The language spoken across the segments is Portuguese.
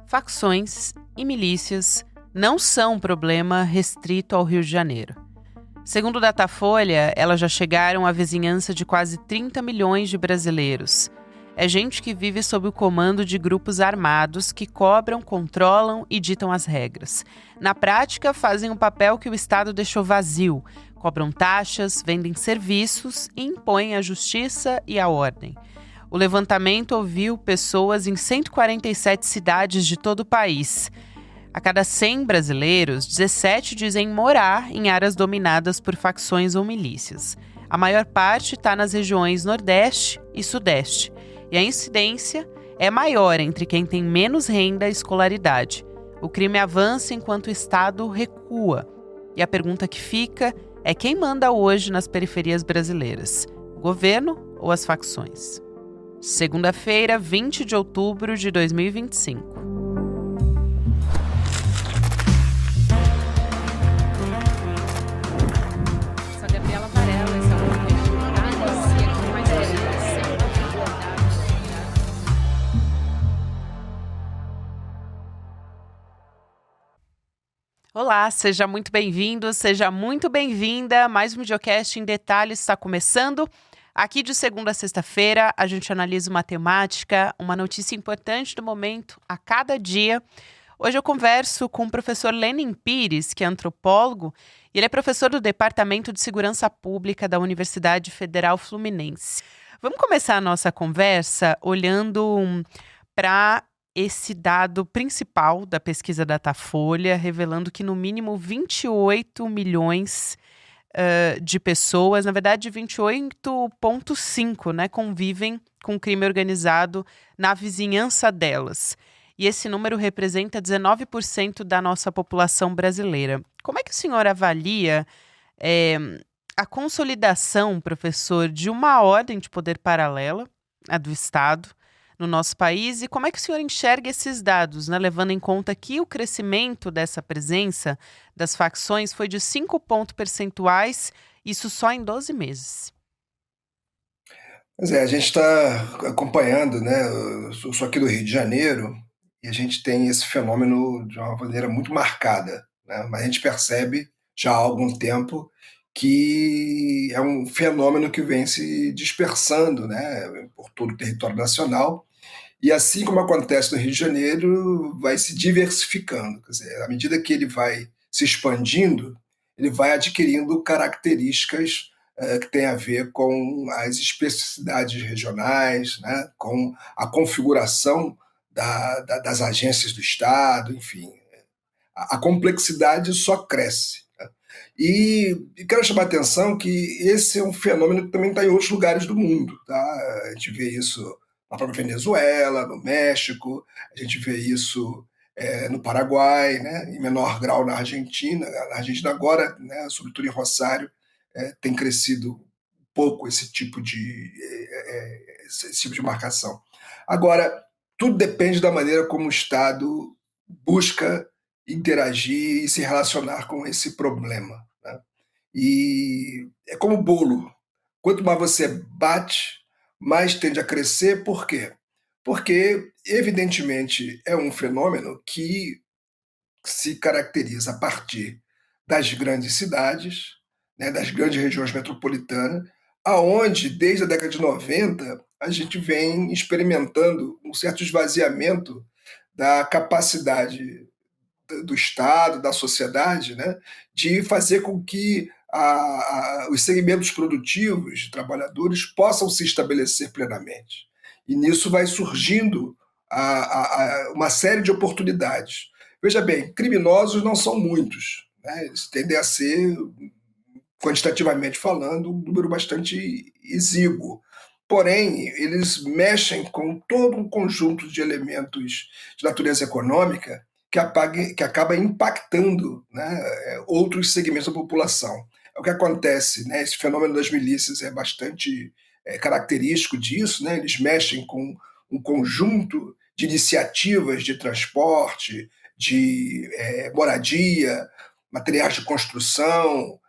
Facções e milícias não são um problema restrito ao Rio de Janeiro. Segundo o Datafolha, elas já chegaram à vizinhança de quase 30 milhões de brasileiros. É gente que vive sob o comando de grupos armados que cobram, controlam e ditam as regras. Na prática, fazem um papel que o Estado deixou vazio. Cobram taxas, vendem serviços e impõem a justiça e a ordem. O levantamento ouviu pessoas em 147 cidades de todo o país. A cada 100 brasileiros, 17 dizem morar em áreas dominadas por facções ou milícias. A maior parte está nas regiões Nordeste e Sudeste. E a incidência é maior entre quem tem menos renda e escolaridade. O crime avança enquanto o Estado recua. E a pergunta que fica é quem manda hoje nas periferias brasileiras? O governo ou as facções? Segunda-feira, 20 de outubro de 2025. Sou Gabriela Varela, esse é o podcast aqui mais Olá, seja muito bem-vindo, seja muito bem-vinda. Mais um videocast em detalhes está começando. Aqui de segunda a sexta-feira, a gente analisa uma temática, uma notícia importante do momento a cada dia. Hoje eu converso com o professor Lenin Pires, que é antropólogo, e ele é professor do Departamento de Segurança Pública da Universidade Federal Fluminense. Vamos começar a nossa conversa olhando para esse dado principal da pesquisa Datafolha, revelando que no mínimo 28 milhões de pessoas, na verdade 28,5, né, convivem com crime organizado na vizinhança delas. E esse número representa 19% da nossa população brasileira. Como é que o senhor avalia a consolidação, professor, de uma ordem de poder paralela, a do Estado, no nosso país, e como é que o senhor enxerga esses dados, né, levando em conta que o crescimento dessa presença das facções foi de 5 pontos percentuais, isso só em 12 meses? Pois é, a gente está acompanhando, né? Eu sou aqui do Rio de Janeiro e a gente tem esse fenômeno de uma maneira muito marcada, né? Mas a gente percebe já há algum tempo que é um fenômeno que vem se dispersando, né, por todo o território nacional. E assim como acontece no Rio de Janeiro, vai se diversificando. Quer dizer, à medida que ele vai se expandindo, ele vai adquirindo características que têm a ver com as especificidades regionais, né, com a configuração das agências do Estado, enfim. A complexidade só cresce. Né? E quero chamar a atenção que esse é um fenômeno que também está em outros lugares do mundo. Tá? A gente vê isso na própria Venezuela, no México, a gente vê isso no Paraguai, né? Em menor grau na Argentina. Na Argentina agora, né, sobretudo em Rosário, tem crescido um pouco esse tipo de marcação. Agora, tudo depende da maneira como o Estado busca interagir e se relacionar com esse problema. Né? E é como bolo. Quanto mais você bate, mais tende a crescer. Por quê? Porque, evidentemente, é um fenômeno que se caracteriza a partir das grandes cidades, né, das grandes regiões metropolitanas, aonde, desde a década de 90, a gente vem experimentando um certo esvaziamento da capacidade do Estado, da sociedade, né, de fazer com que os segmentos produtivos de trabalhadores possam se estabelecer plenamente. E nisso vai surgindo uma série de oportunidades. Veja bem, criminosos não são muitos, né? Eles tendem a ser, quantitativamente falando, um número bastante exíguo. Porém, eles mexem com todo um conjunto de elementos de natureza econômica que acaba impactando, né, outros segmentos da população. É o que acontece, né? Esse fenômeno das milícias é bastante característico disso, né? Eles mexem com um conjunto de iniciativas de transporte, de moradia, materiais de construção,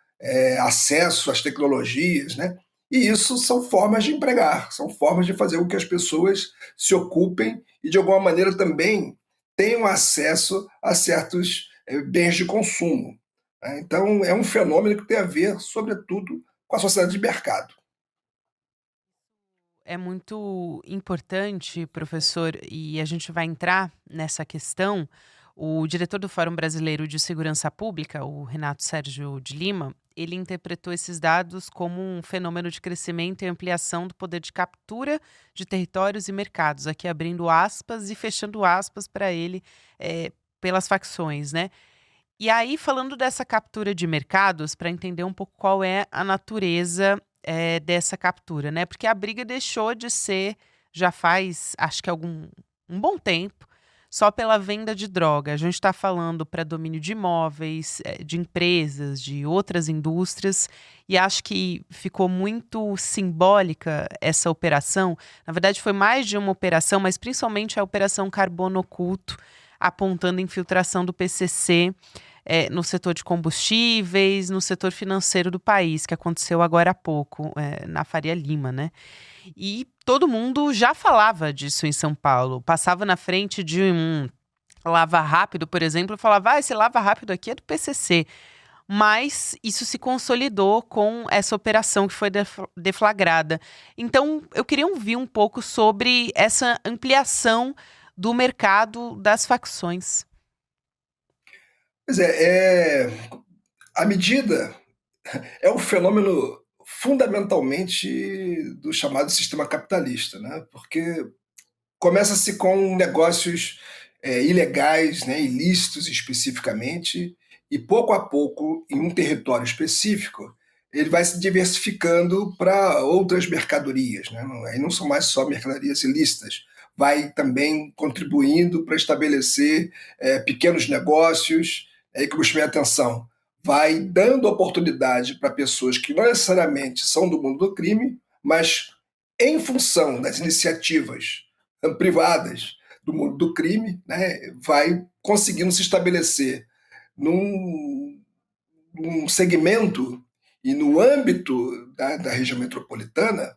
acesso às tecnologias, né? E isso são formas de empregar, são formas de fazer com que as pessoas se ocupem e, de alguma maneira, também tenham acesso a certos bens de consumo. Né? Então, é um fenômeno que tem a ver, sobretudo, com a sociedade de mercado. É muito importante, professor, e a gente vai entrar nessa questão. O diretor do Fórum Brasileiro de Segurança Pública, o Renato Sérgio de Lima, ele interpretou esses dados como um fenômeno de crescimento e ampliação do poder de captura de territórios e mercados, aqui abrindo aspas e fechando aspas para ele, pelas facções, né? E aí, falando dessa captura de mercados, para entender um pouco qual é a natureza, dessa captura, né, porque a briga deixou de ser, já faz acho que um bom tempo, só pela venda de droga. A gente está falando para domínio de imóveis, de empresas, de outras indústrias, e acho que ficou muito simbólica essa operação. Na verdade, foi mais de uma operação, mas principalmente a Operação Carbono Oculto, apontando a infiltração do PCC no setor de combustíveis, no setor financeiro do país, que aconteceu agora há pouco, na Faria Lima, né? E todo mundo já falava disso em São Paulo. Passava na frente de um Lava Rápido, por exemplo, e falava, esse Lava Rápido aqui é do PCC. Mas isso se consolidou com essa operação que foi deflagrada. Então, eu queria ouvir um pouco sobre essa ampliação do mercado das facções. Pois a medida é um fenômeno fundamentalmente do chamado sistema capitalista, né? Porque começa-se com negócios ilegais, né, ilícitos especificamente, e pouco a pouco, em um território específico, ele vai se diversificando para outras mercadorias. Né? Aí não são mais só mercadorias ilícitas, vai também contribuindo para estabelecer pequenos negócios, aí que eu chamei a atenção, vai dando oportunidade para pessoas que não necessariamente são do mundo do crime, mas em função das iniciativas privadas do mundo do crime, né, vai conseguindo se estabelecer num, num segmento e no âmbito da região metropolitana,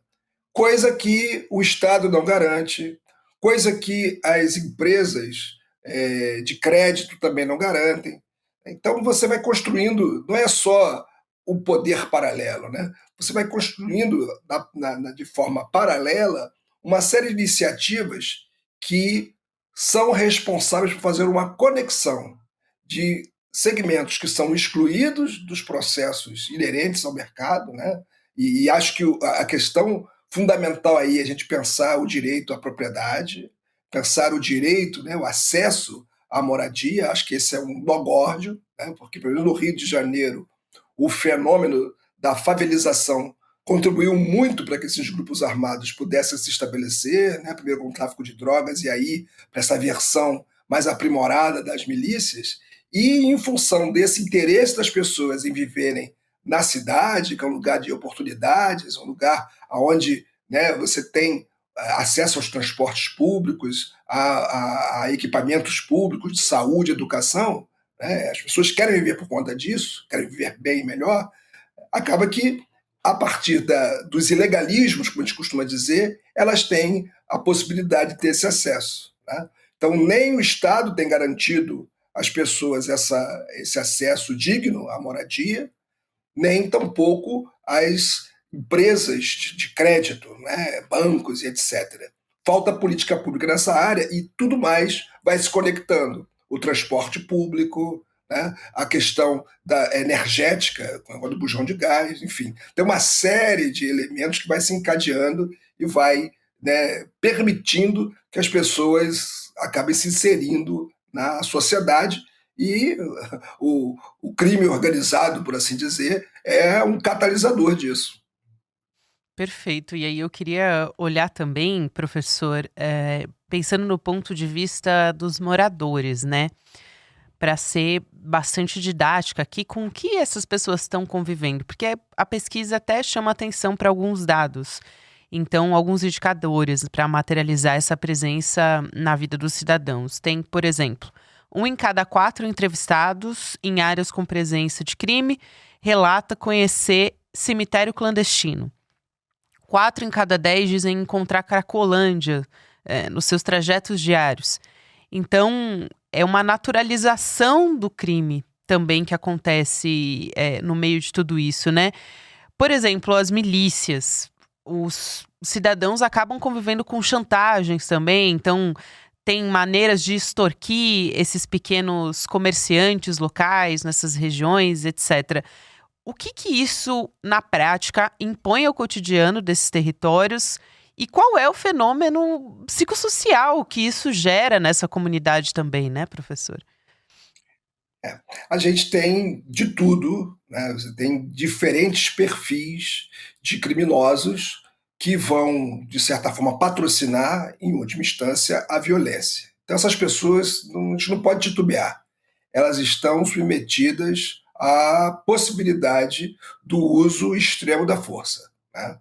coisa que o Estado não garante, coisa que as empresas de crédito também não garantem. Então você vai construindo, não é só o poder paralelo, né? Você vai construindo de forma paralela uma série de iniciativas que são responsáveis por fazer uma conexão de segmentos que são excluídos dos processos inerentes ao mercado, né? E acho que a questão fundamental aí é a gente pensar o direito à propriedade, pensar o direito, né, o acesso à moradia. Acho que esse é um logórdio, né, porque, pelo menos no Rio de Janeiro, o fenômeno da favelização contribuiu muito para que esses grupos armados pudessem se estabelecer, né, primeiro com o tráfico de drogas e aí para essa versão mais aprimorada das milícias, e em função desse interesse das pessoas em viverem na cidade, que é um lugar de oportunidades, um lugar onde, né, você tem acesso aos transportes públicos, a equipamentos públicos de saúde, educação, né, as pessoas querem viver por conta disso, querem viver bem e melhor, acaba que, a partir dos ilegalismos, como a gente costuma dizer, elas têm a possibilidade de ter esse acesso. Né? Então, nem o Estado tem garantido às pessoas esse acesso digno à moradia, nem tampouco as empresas de crédito, né, bancos e etc. Falta política pública nessa área e tudo mais vai se conectando. O transporte público, né, a questão da energética, com o do bujão de gás, enfim. Tem uma série de elementos que vai se encadeando e vai, né, permitindo que as pessoas acabem se inserindo na sociedade e o crime organizado, por assim dizer, é um catalisador disso. Perfeito. E aí eu queria olhar também, professor, pensando no ponto de vista dos moradores, né? Para ser bastante didática aqui, com o que essas pessoas estão convivendo, porque a pesquisa até chama atenção para alguns dados. Então, alguns indicadores para materializar essa presença na vida dos cidadãos. Tem, por exemplo, 1 em cada 4 entrevistados em áreas com presença de crime relata conhecer cemitério clandestino. 4 em cada 10 dizem encontrar Cracolândia nos seus trajetos diários. Então, é uma naturalização do crime também que acontece no meio de tudo isso, né? Por exemplo, as milícias. Os cidadãos acabam convivendo com chantagens também, então tem maneiras de extorquir esses pequenos comerciantes locais nessas regiões, etc. O que isso, na prática, impõe ao cotidiano desses territórios e qual é o fenômeno psicossocial que isso gera nessa comunidade também, né, professor? A gente tem de tudo, né? Você tem diferentes perfis de criminosos que vão, de certa forma, patrocinar, em última instância, a violência. Então, essas pessoas, a gente não pode titubear. Elas estão submetidas à possibilidade do uso extremo da força, né?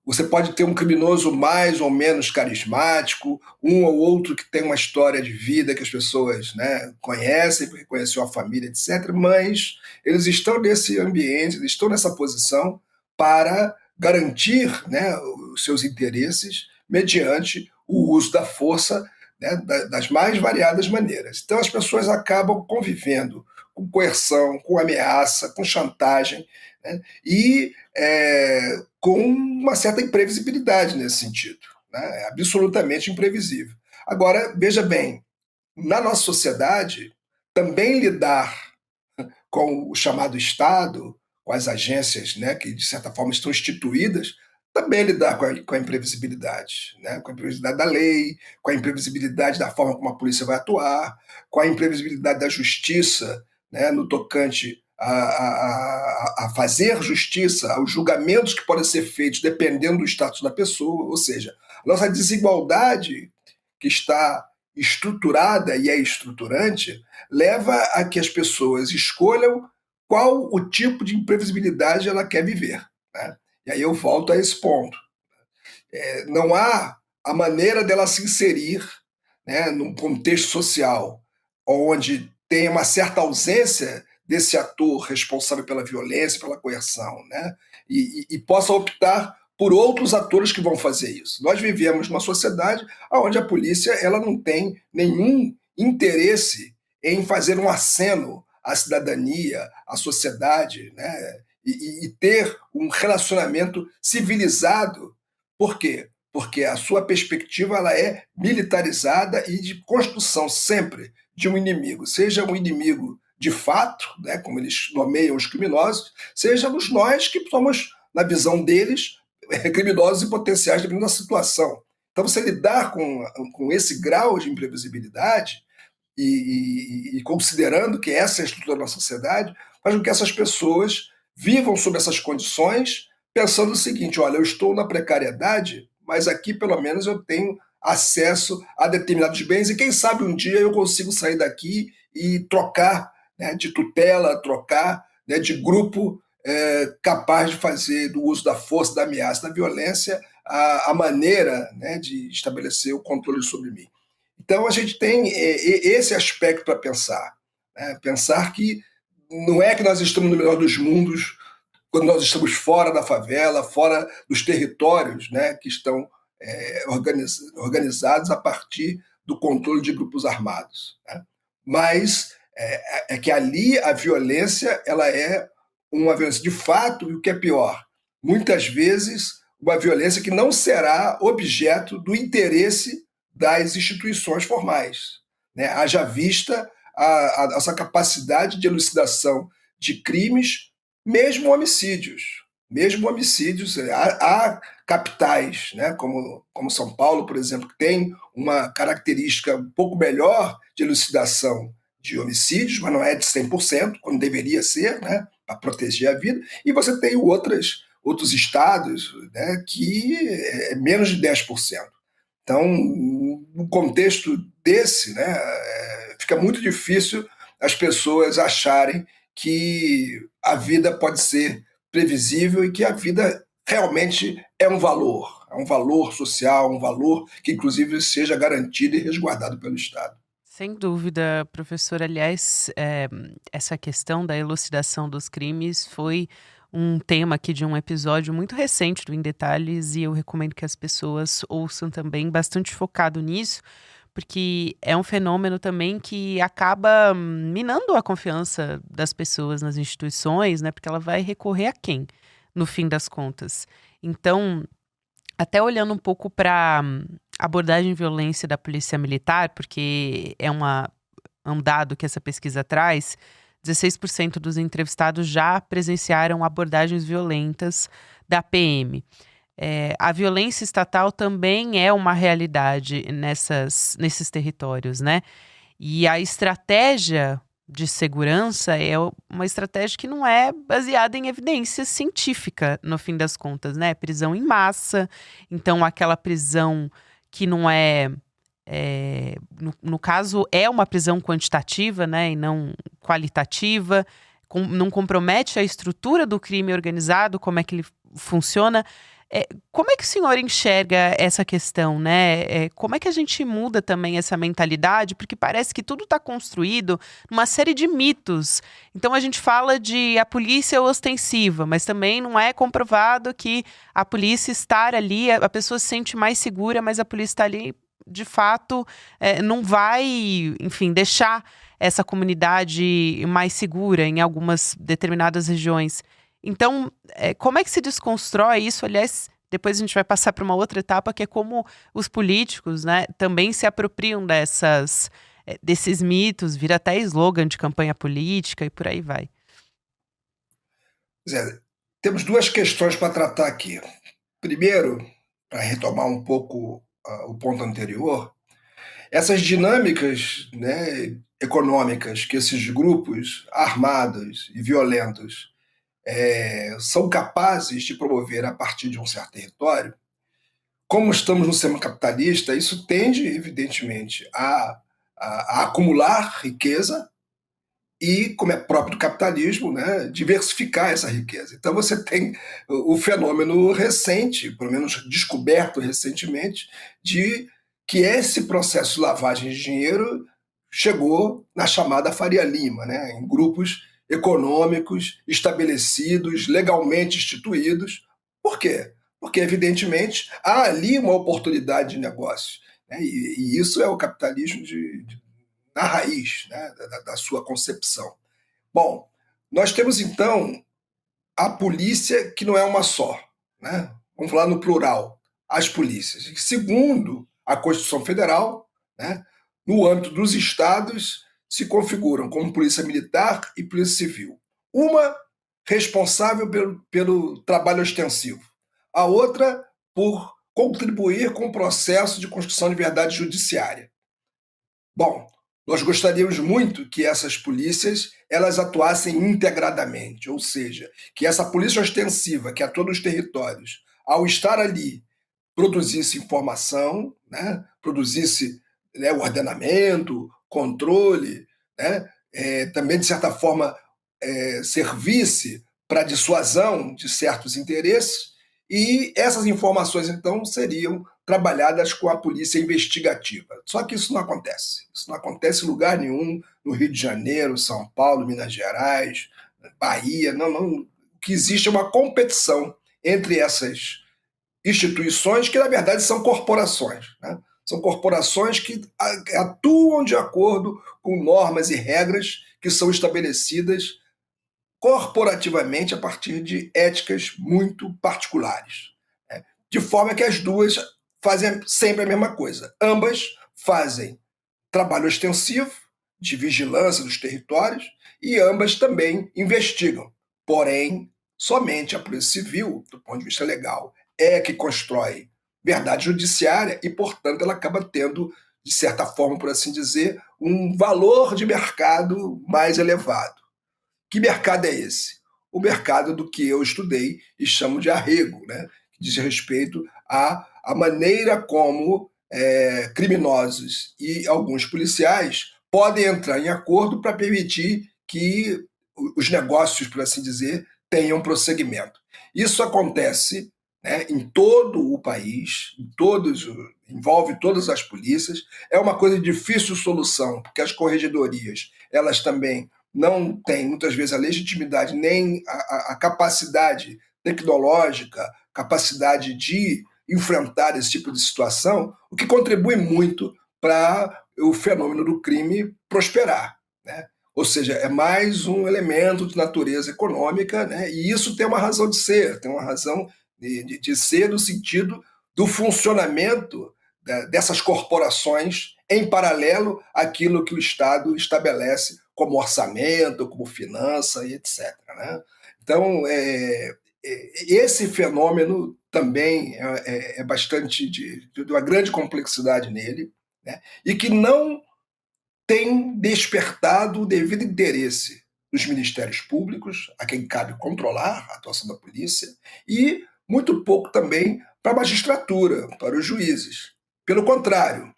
Você pode ter um criminoso mais ou menos carismático, um ou outro que tem uma história de vida que as pessoas, né, conhecem, porque conheceu a família, etc. Mas eles estão nesse ambiente, eles estão nessa posição para garantir, né, os seus interesses mediante o uso da força, né, das mais variadas maneiras. Então as pessoas acabam convivendo com coerção, com ameaça, com chantagem, né, e com uma certa imprevisibilidade nesse sentido, né? É absolutamente imprevisível. Agora, veja bem, na nossa sociedade, também lidar com o chamado Estado, com as agências, né, que de certa forma estão instituídas, também lidar com a imprevisibilidade, né, com a imprevisibilidade da lei, com a imprevisibilidade da forma como a polícia vai atuar, com a imprevisibilidade da justiça, né, no tocante a fazer justiça, aos julgamentos que podem ser feitos dependendo do status da pessoa, ou seja, a nossa desigualdade que está estruturada e é estruturante leva a que as pessoas escolham qual o tipo de imprevisibilidade ela quer viver, né? E aí eu volto a esse ponto. Não há a maneira dela se inserir, né, num contexto social onde tem uma certa ausência desse ator responsável pela violência, pela coerção, né, e possa optar por outros atores que vão fazer isso. Nós vivemos numa sociedade onde a polícia ela não tem nenhum interesse em fazer um aceno à cidadania, à sociedade, né, e ter um relacionamento civilizado. Por quê? Porque a sua perspectiva ela é militarizada e de construção sempre de um inimigo, seja um inimigo de fato, né, como eles nomeiam os criminosos, sejamos nós que somos, na visão deles, criminosos e potenciais dependendo da situação. Então, você lidar com esse grau de imprevisibilidade e considerando que essa é a estrutura da sociedade, faz com que essas pessoas vivam sob essas condições, pensando o seguinte: olha, eu estou na precariedade, mas aqui pelo menos eu tenho acesso a determinados bens e quem sabe um dia eu consigo sair daqui e trocar, né, de tutela, trocar, né, de grupo capaz de fazer do uso da força, da ameaça, da violência a maneira, né, de estabelecer o controle sobre mim. Então a gente tem esse aspecto para pensar, né? Pensar que não é que nós estamos no melhor dos mundos quando nós estamos fora da favela, fora dos territórios, né, que estão organizados a partir do controle de grupos armados, né? Mas é que ali a violência ela é uma violência de fato, e o que é pior, muitas vezes uma violência que não será objeto do interesse das instituições formais, né? Haja vista a nossa capacidade de elucidação de crimes, mesmo homicídios, há capitais, né, como São Paulo, por exemplo, que tem uma característica um pouco melhor de elucidação de homicídios, mas não é de 100%, quando deveria ser, né, para proteger a vida, e você tem outros estados, né, que é menos de 10%. Então, no contexto desse, né, fica muito difícil as pessoas acharem que a vida pode ser previsível e que a vida realmente é um valor social, um valor que inclusive seja garantido e resguardado pelo Estado. Sem dúvida, professor. Aliás, essa questão da elucidação dos crimes foi um tema aqui de um episódio muito recente do Em Detalhes e eu recomendo que as pessoas ouçam também, bastante focado nisso, porque é um fenômeno também que acaba minando a confiança das pessoas nas instituições, né? Porque ela vai recorrer a quem, no fim das contas. Então, até olhando um pouco para abordagem de violência da polícia militar, porque é um dado que essa pesquisa traz, 16% dos entrevistados já presenciaram abordagens violentas da PM. A violência estatal também é uma realidade nesses territórios, né? E a estratégia de segurança é uma estratégia que não é baseada em evidência científica, no fim das contas, né? Prisão em massa, então aquela prisão que não no caso, é uma prisão quantitativa, né, e não qualitativa, não compromete a estrutura do crime organizado, como é que ele funciona. Como é que o senhor enxerga essa questão, né? Como é que a gente muda também essa mentalidade? Porque parece que tudo está construído numa série de mitos. Então a gente fala de a polícia ostensiva, mas também não é comprovado que a polícia estar ali, a pessoa se sente mais segura, mas a polícia está ali, de fato, não vai, enfim, deixar essa comunidade mais segura em algumas determinadas regiões. Então, como é que se desconstrói isso? Aliás, depois a gente vai passar para uma outra etapa, que é como os políticos, né, também se apropriam desses mitos, vira até slogan de campanha política e por aí vai. Zé, temos duas questões para tratar aqui. Primeiro, para retomar um pouco o ponto anterior, essas dinâmicas, né, econômicas que esses grupos armados e violentos são capazes de promover a partir de um certo território, como estamos no sistema capitalista, isso tende, evidentemente, a acumular riqueza e, como é próprio do capitalismo, né, diversificar essa riqueza. Então você tem o fenômeno recente, pelo menos descoberto recentemente, de que esse processo de lavagem de dinheiro chegou na chamada Faria Lima, né, em grupos econômicos estabelecidos, legalmente instituídos. Por quê? Porque, evidentemente, há ali uma oportunidade de negócio. Né, e isso é o capitalismo na raiz, né, da sua concepção. Bom, nós temos então a polícia que não é uma só, né? Vamos falar no plural, as polícias. Segundo a Constituição Federal, né, no âmbito dos estados, se configuram como polícia militar e polícia civil. Uma responsável pelo trabalho ostensivo, a outra por contribuir com o processo de construção de verdade judiciária. Bom, nós gostaríamos muito que essas polícias elas atuassem integradamente, ou seja, que essa polícia ostensiva que atua nos territórios, ao estar ali, produzisse informação, né, produzisse, né, ordenamento, controle, né, também, de certa forma, servisse para a dissuasão de certos interesses, e essas informações, então, seriam trabalhadas com a polícia investigativa. Só que isso não acontece. Isso não acontece em lugar nenhum, no Rio de Janeiro, São Paulo, Minas Gerais, Bahia. Não, não. O que existe é uma competição entre essas instituições que, na verdade, são corporações. Né? São corporações que atuam de acordo com normas e regras que são estabelecidas corporativamente a partir de éticas muito particulares. Né? De forma que as duas fazem sempre a mesma coisa. Ambas fazem trabalho extensivo de vigilância dos territórios e ambas também investigam. Porém, somente a Polícia Civil, do ponto de vista legal, é que constrói verdade judiciária e, portanto, ela acaba tendo, de certa forma, por assim dizer, um valor de mercado mais elevado. Que mercado é esse? O mercado do que eu estudei e chamo de arrego, né? Que diz respeito à maneira como criminosos e alguns policiais podem entrar em acordo para permitir que os negócios, por assim dizer, tenham prosseguimento. Isso acontece, né, em todo o país, envolve todas as polícias. É uma coisa de difícil solução, porque as corregedorias elas também não têm, muitas vezes, a legitimidade nem a capacidade tecnológica, capacidade de enfrentar esse tipo de situação, o que contribui muito para o fenômeno do crime prosperar, né? Ou seja, é mais um elemento de natureza econômica, né? E isso tem uma razão de ser, tem uma razão de ser no sentido do funcionamento dessas corporações em paralelo àquilo que o Estado estabelece como orçamento, como finança e etc. Né? Então, esse fenômeno também é bastante de uma grande complexidade nele, né? E que não tem despertado o devido interesse dos ministérios públicos, a quem cabe controlar a atuação da polícia, e muito pouco também para a magistratura, para os juízes. Pelo contrário,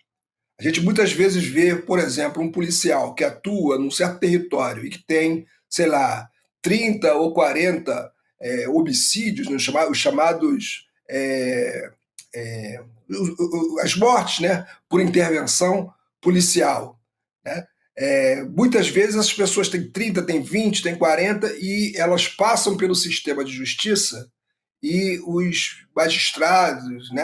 a gente muitas vezes vê, por exemplo, um policial que atua num certo território e que tem, sei lá, 30 ou 40 homicídios, né, os chamados as mortes, né, por intervenção policial. Né? Muitas vezes as pessoas têm 30, têm 20, têm 40 e elas passam pelo sistema de justiça e os magistrados, né,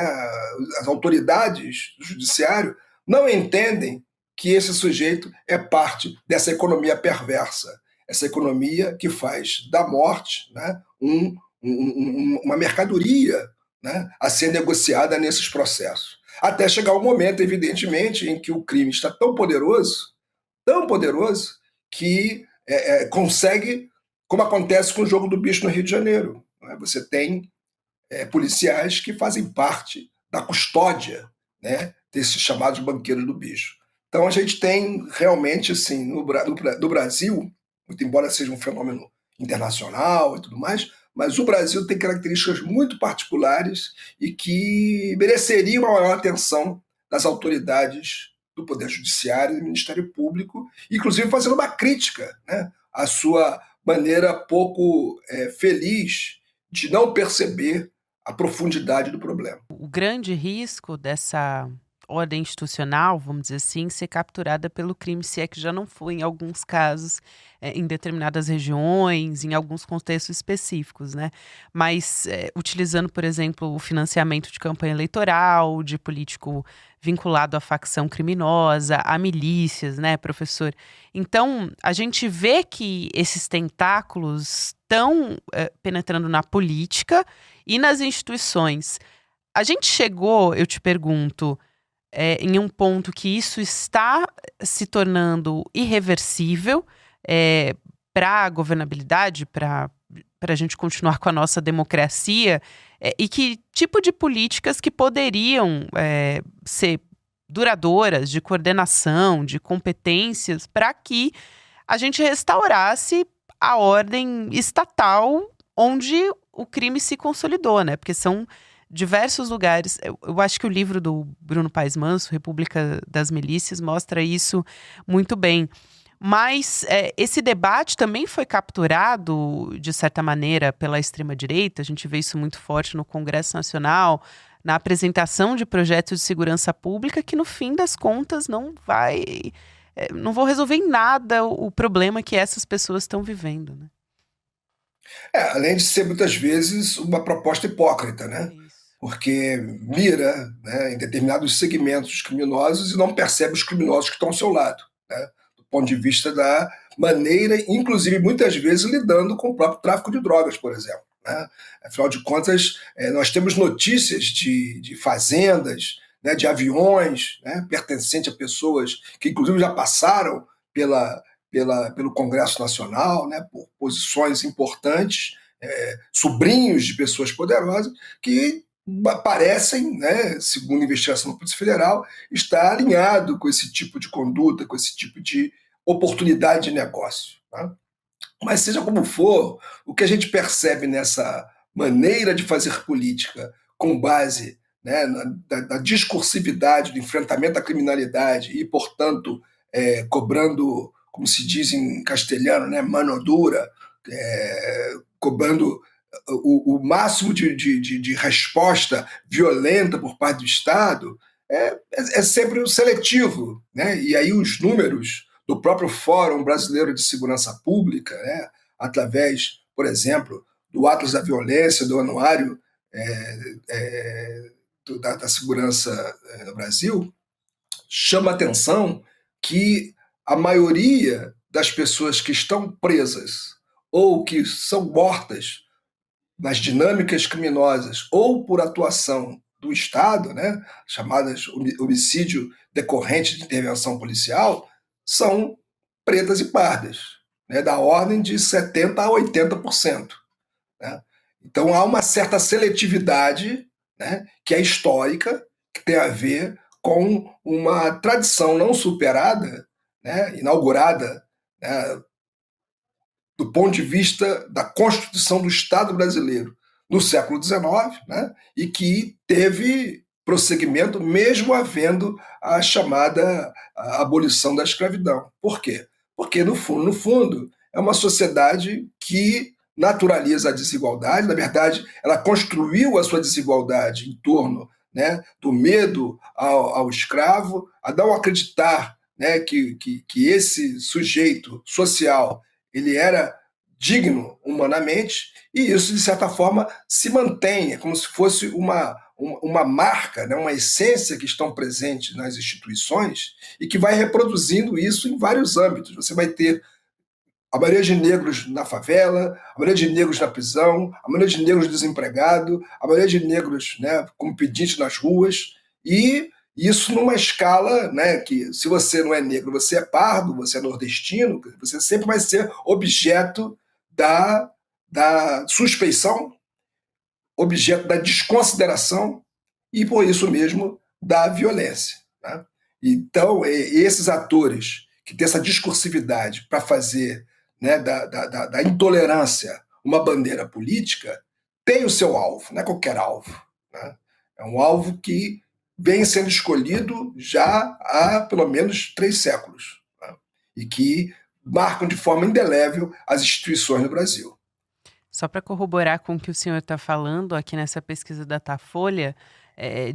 as autoridades do judiciário não entendem que esse sujeito é parte dessa economia perversa, essa economia que faz da morte, né, uma mercadoria, né, a ser negociada nesses processos. Até chegar o momento, evidentemente, em que o crime está tão poderoso, que consegue, como acontece com o jogo do bicho no Rio de Janeiro. Né? Você tem policiais que fazem parte da custódia, né, desses chamados banqueiros do bicho. Então a gente tem realmente, assim, no Brasil, muito embora seja um fenômeno internacional e tudo mais, mas o Brasil tem características muito particulares e que mereceriam uma maior atenção das autoridades do Poder Judiciário e do Ministério Público, inclusive fazendo uma crítica, né, à sua maneira pouco feliz de não perceber a profundidade do problema. O grande risco dessa ordem institucional, vamos dizer assim, ser capturada pelo crime, se é que já não foi em alguns casos, em determinadas regiões, em alguns contextos específicos, né? Mas utilizando, por exemplo, o financiamento de campanha eleitoral, de político vinculado à facção criminosa, a milícias, né, professor? Então, a gente vê que esses tentáculos estão penetrando na política e nas instituições. A gente chegou, eu te pergunto, em um ponto que isso está se tornando irreversível para a governabilidade, para a gente continuar com a nossa democracia, e que tipo de políticas que poderiam ser duradouras, de coordenação, de competências, para que a gente restaurasse a ordem estatal onde o crime se consolidou, né? Porque são diversos lugares. Eu acho que o livro do Bruno Paes Manso, República das Milícias, mostra isso muito bem. Mas esse debate também foi capturado, de certa maneira, pela extrema-direita. A gente vê isso muito forte no Congresso Nacional, na apresentação de projetos de segurança pública, que no fim das contas não vão resolver em nada o problema que essas pessoas estão vivendo, né? Além de ser muitas vezes uma proposta hipócrita, né? Isso. Porque mira, né, em determinados segmentos criminosos e não percebe os criminosos que estão ao seu lado, né? Do ponto de vista da maneira, inclusive muitas vezes lidando com o próprio tráfico de drogas, por exemplo. Né? Afinal de contas, nós temos notícias de fazendas, né, de aviões, né, pertencentes a pessoas que inclusive já passaram pelo Congresso Nacional, né, por posições importantes, sobrinhos de pessoas poderosas, que parecem, né, segundo a investigação da Polícia Federal, estar alinhado com esse tipo de conduta, com esse tipo de oportunidade de negócio. Né? Mas seja como for, o que a gente percebe nessa maneira de fazer política com base, né, na discursividade do enfrentamento à criminalidade e, portanto, cobrando, como se diz em castelhano, né, mano dura, cobrando o máximo de resposta violenta por parte do Estado, é sempre seletivo. Né? E aí os números do próprio Fórum Brasileiro de Segurança Pública, né, através, por exemplo, do Atlas da Violência, do Anuário da Segurança no Brasil, chama a atenção que a maioria das pessoas que estão presas ou que são mortas nas dinâmicas criminosas ou por atuação do Estado, né, chamadas homicídio decorrente de intervenção policial, são pretas e pardas, né, da ordem de 70% a 80%. Né? Então há uma certa seletividade, né, que é histórica, que tem a ver com uma tradição não superada, né, inaugurada, né, do ponto de vista da Constituição do Estado brasileiro no século XIX, né, e que teve prosseguimento mesmo havendo a chamada abolição da escravidão. Por quê? Porque, no fundo, é uma sociedade que naturaliza a desigualdade. Na verdade, ela construiu a sua desigualdade em torno, né, do medo ao escravo, a não acreditar, né, que esse sujeito social ele era digno humanamente, e isso, de certa forma, se mantém, é como se fosse uma marca, né, uma essência que estão presentes nas instituições e que vai reproduzindo isso em vários âmbitos. Você vai ter a maioria de negros na favela, a maioria de negros na prisão, a maioria de negros desempregados, a maioria de negros, né, como pedinte nas ruas, e isso numa escala, né, que se você não é negro, você é pardo, você é nordestino, você sempre vai ser objeto da suspeição, objeto da desconsideração e, por isso mesmo, da violência. Né? Então, esses atores que têm essa discursividade para fazer, né, da intolerância uma bandeira política, tem o seu alvo, não é qualquer alvo. Né? É um alvo que vem sendo escolhido já há pelo menos 3 séculos, né? E que marcam de forma indelével as instituições do Brasil. Só para corroborar com o que o senhor está falando, aqui nessa pesquisa da Datafolha,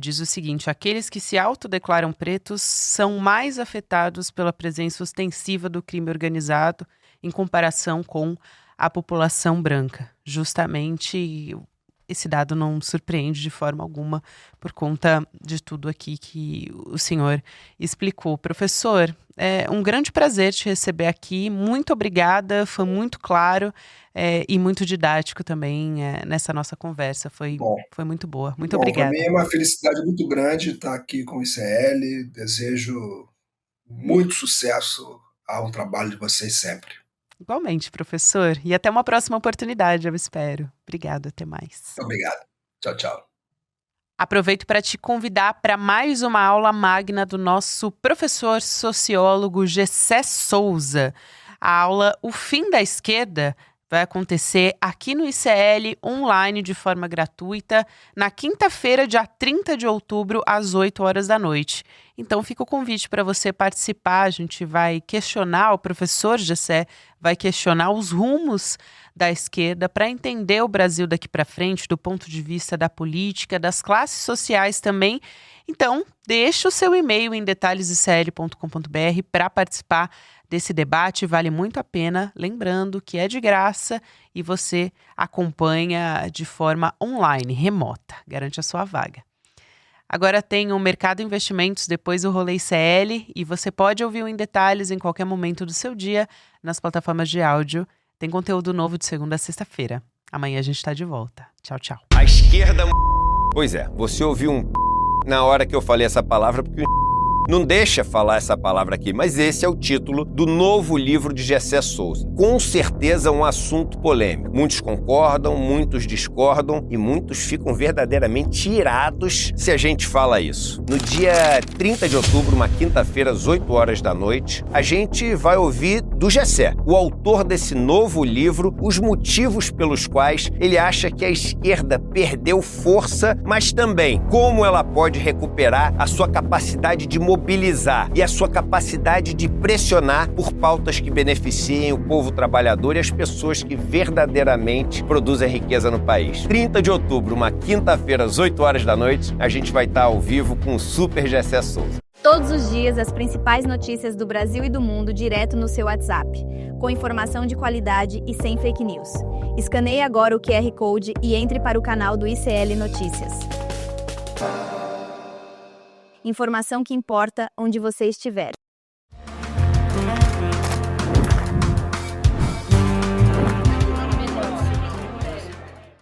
diz o seguinte: aqueles que se autodeclaram pretos são mais afetados pela presença ostensiva do crime organizado em comparação com a população branca. Justamente esse dado não surpreende de forma alguma por conta de tudo aqui que o senhor explicou. Professor, é um grande prazer te receber aqui. Muito obrigada, foi muito claro e muito didático também nessa nossa conversa. Foi muito boa. Muito obrigada. Para mim é uma felicidade muito grande estar aqui com o ICL. Desejo muito sucesso ao trabalho de vocês sempre. Igualmente, professor. E até uma próxima oportunidade, eu espero. Obrigada, até mais. Obrigado. Tchau, tchau. Aproveito para te convidar para mais uma aula magna do nosso professor sociólogo Gessé Souza. A aula O Fim da Esquerda vai acontecer aqui no ICL, online, de forma gratuita, na quinta-feira, dia 30 de outubro, às 8 horas da noite. Então, fica o convite para você participar. A gente vai questionar, o professor Gessé vai questionar os rumos da esquerda para entender o Brasil daqui para frente, do ponto de vista da política, das classes sociais também. Então, deixa o seu e-mail em detalhesicl.com.br para participar desse debate. Vale muito a pena, lembrando que é de graça e você acompanha de forma online, remota, garante a sua vaga. Agora tem o Mercado Investimentos, depois o Rolê ICL, e você pode ouvir o Em Detalhes em qualquer momento do seu dia nas plataformas de áudio. Tem conteúdo novo de segunda a sexta-feira. Amanhã a gente está de volta. Tchau, tchau. A esquerda... Pois é, você ouviu um... na hora que eu falei essa palavra, porque não deixa falar essa palavra aqui, mas esse é o título do novo livro de Gessé Souza. Com certeza um assunto polêmico. Muitos concordam, muitos discordam e muitos ficam verdadeiramente irados se a gente fala isso. No dia 30 de outubro, uma quinta-feira, às 8 horas da noite, a gente vai ouvir do Gessé, o autor desse novo livro, os motivos pelos quais ele acha que a esquerda perdeu força, mas também como ela pode recuperar a sua capacidade de mobilizar e a sua capacidade de pressionar por pautas que beneficiem o povo trabalhador e as pessoas que verdadeiramente produzem riqueza no país. 30 de outubro, uma quinta-feira, às 8 horas da noite, a gente vai estar ao vivo com o Super Gessé Souza. Todos os dias, as principais notícias do Brasil e do mundo direto no seu WhatsApp, com informação de qualidade e sem fake news. Escaneie agora o QR Code e entre para o canal do ICL Notícias. Informação que importa onde você estiver.